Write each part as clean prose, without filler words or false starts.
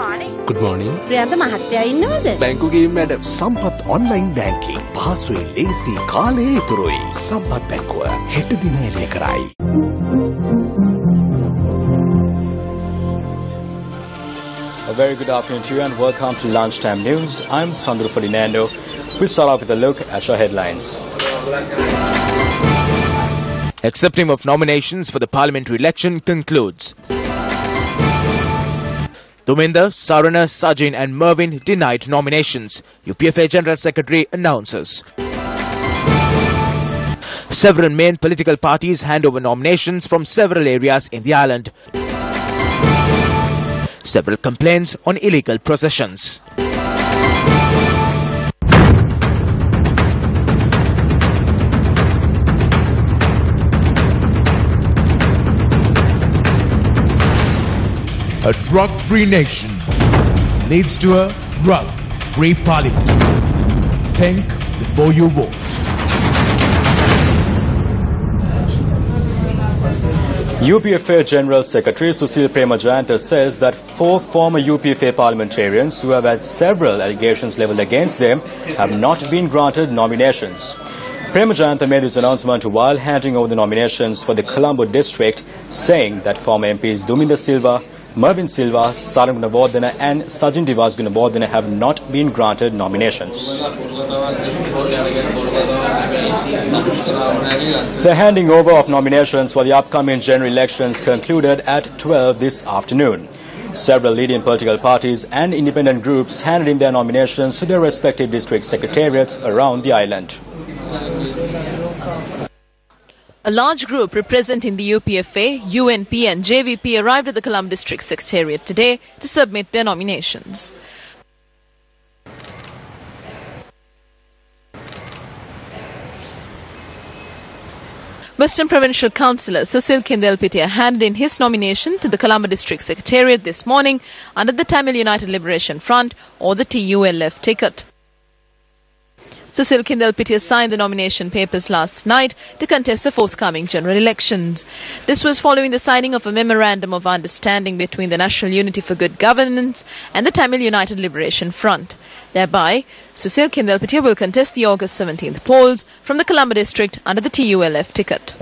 Good morning. Priyantha මහත්තයා ඉන්නවද? බැංකු ගිහින් මැඩම්. සම්පත් online banking. පහසුයි ලේසි කාලේ ඉතුරුයි. සම්පත් බැංකුව හෙට දින එළිය කරයි. A very good afternoon to you and welcome to Lunchtime News. I'm Sandro Ferdinando. We start off with a look at your headlines. Accepting of nominations for the parliamentary election concludes. Duminder, Sarana, Sajin and Mervin denied nominations. UPFA General Secretary announces. Several main political parties hand over nominations from several areas in the island. Several complaints on illegal processions. A drug-free nation leads to a drug-free parliament. Think before you vote. UPFA General Secretary Susil Premajayantha says that 4 former UPFA parliamentarians who have had several allegations levelled against them have not been granted nominations. Premajayantha made this announcement while handing over the nominations for the Colombo district, saying that former MPs Duminder Silva, Mervin Silva, Sarang Gunawardena and Sajin Divas Gunawardena have not been granted nominations. The handing over of nominations for the upcoming general elections concluded at 12 this afternoon. Several leading political parties and independent groups handed in their nominations to their respective district secretariats around the island. A large group representing the UPFA, UNP and JVP arrived at the Colombo District Secretariat today to submit their nominations. Western Provincial Councillor Susil Kindelpitia handed in his nomination to the Colombo District Secretariat this morning under the Tamil United Liberation Front or the TULF ticket. Susil Kindelpitia signed the nomination papers last night to contest the forthcoming general elections. This was following the signing of a memorandum of understanding between the National Unity for Good Governance and the Tamil United Liberation Front. Thereby, Susil Kindelpitia will contest the August 17th polls from the Colombo district under the TULF ticket.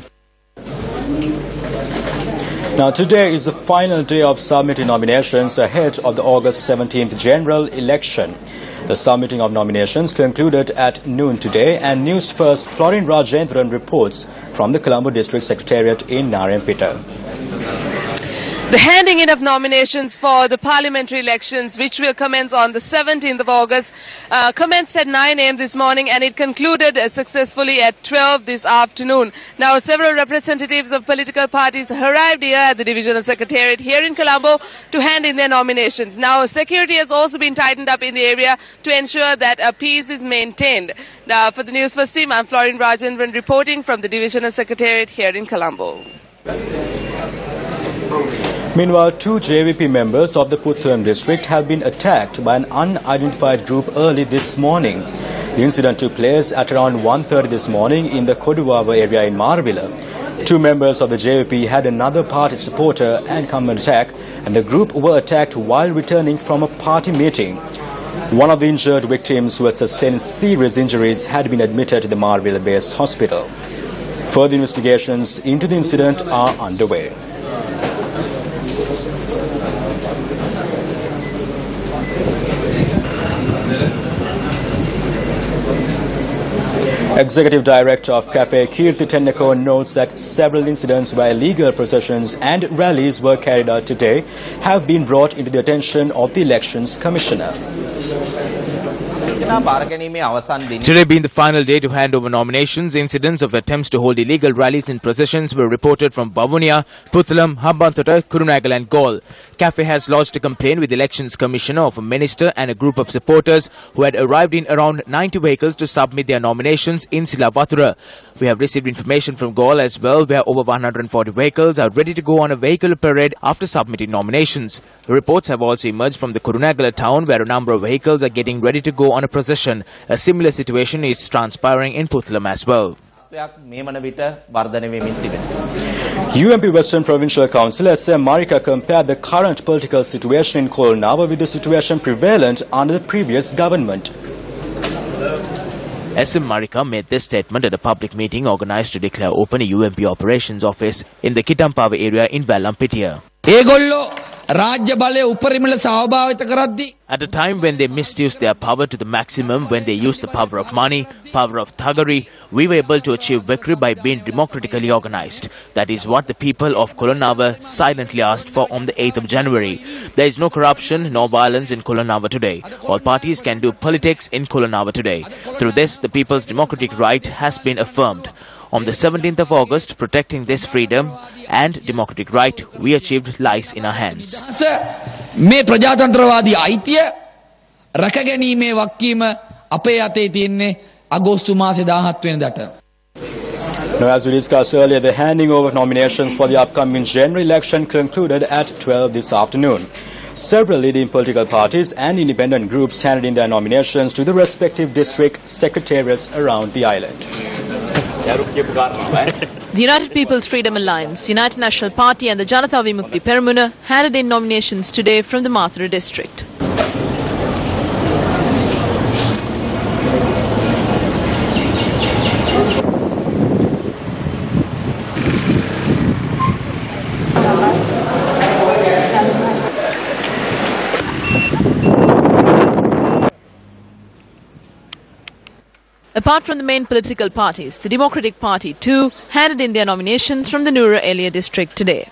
Now, today is the final day of submitting nominations ahead of the August 17th general election. The submitting of nominations concluded at noon today, and Newsfirst Florin Rajendran reports from the Colombo District Secretariat in Narayanpeta. The handing in of nominations for the parliamentary elections, which will commence on the 17th of August, commenced at 9 a.m. this morning and it concluded successfully at 12 this afternoon. Now, several representatives of political parties arrived here at the Divisional Secretariat here in Colombo to hand in their nominations. Now, security has also been tightened up in the area to ensure that peace is maintained. Now, for the Newsfirst team, I'm Florin Rajendran reporting from the Divisional Secretariat here in Colombo. Meanwhile, 2 JVP members of the Puttalam district have been attacked by an unidentified group early this morning. The incident took place at around 1:30 this morning in the Koduvava area in Marvilla. 2 members of the JVP had another party supporter and come an attack, and the group were attacked while returning from a party meeting. One of the injured victims, who had sustained serious injuries, had been admitted to the Marvilla Base Hospital. Further investigations into the incident are underway. Executive Director of Cafe Kirti Tenneko notes that several incidents where illegal processions and rallies were carried out today have been brought into the attention of the Elections Commissioner. Today being the final day to hand over nominations, incidents of attempts to hold illegal rallies and processions were reported from Bavunia, Puttalam, Hambantota, Kurunagal and Gaul. Cafe has lodged a complaint with the Elections Commissioner of a minister and a group of supporters who had arrived in around 90 vehicles to submit their nominations in Silavathura. We have received information from Gaul as well, where over 140 vehicles are ready to go on a vehicular parade after submitting nominations. Reports have also emerged from the Kurunagala town, where a number of vehicles are getting ready to go on a procession. A similar situation is transpiring in Puttalam as well. UMP Western Provincial Council SM Marika compared the current political situation in Kolonava with the situation prevalent under the previous government. SM Marika made this statement at a public meeting organized to declare open a UMP operations office in the Kitampawa area in Vallampitiya. At a time when they misused their power to the maximum, when they used the power of money, power of thuggery, we were able to achieve victory by being democratically organized. That is what the people of Kolonava silently asked for on the 8th of January. There is no corruption, no violence in Kolonava today. All parties can do politics in Kolonava today. Through this, the people's democratic right has been affirmed. On the 17th of August, protecting this freedom and democratic right, we achieved lies in our hands. මේ ප්‍රජාතන්ත්‍රවාදී අයිතිය රැකගැනීමේ වක්කීම අපේ අතේ තියෙන්නේ අගෝස්තු මාසේ 17 වෙනිදාට. Now, as we discussed earlier, the handing over of nominations for the upcoming general election concluded at 12 this afternoon. Several leading political parties and independent groups handed in their nominations to the respective district secretariats around the island. The United People's Freedom Alliance, United National Party and the Janata Vimukti Peramuna handed in nominations today from the Mathura district. Apart from the main political parties, the Democratic Party too handed in their nominations from the Nura Elia district today.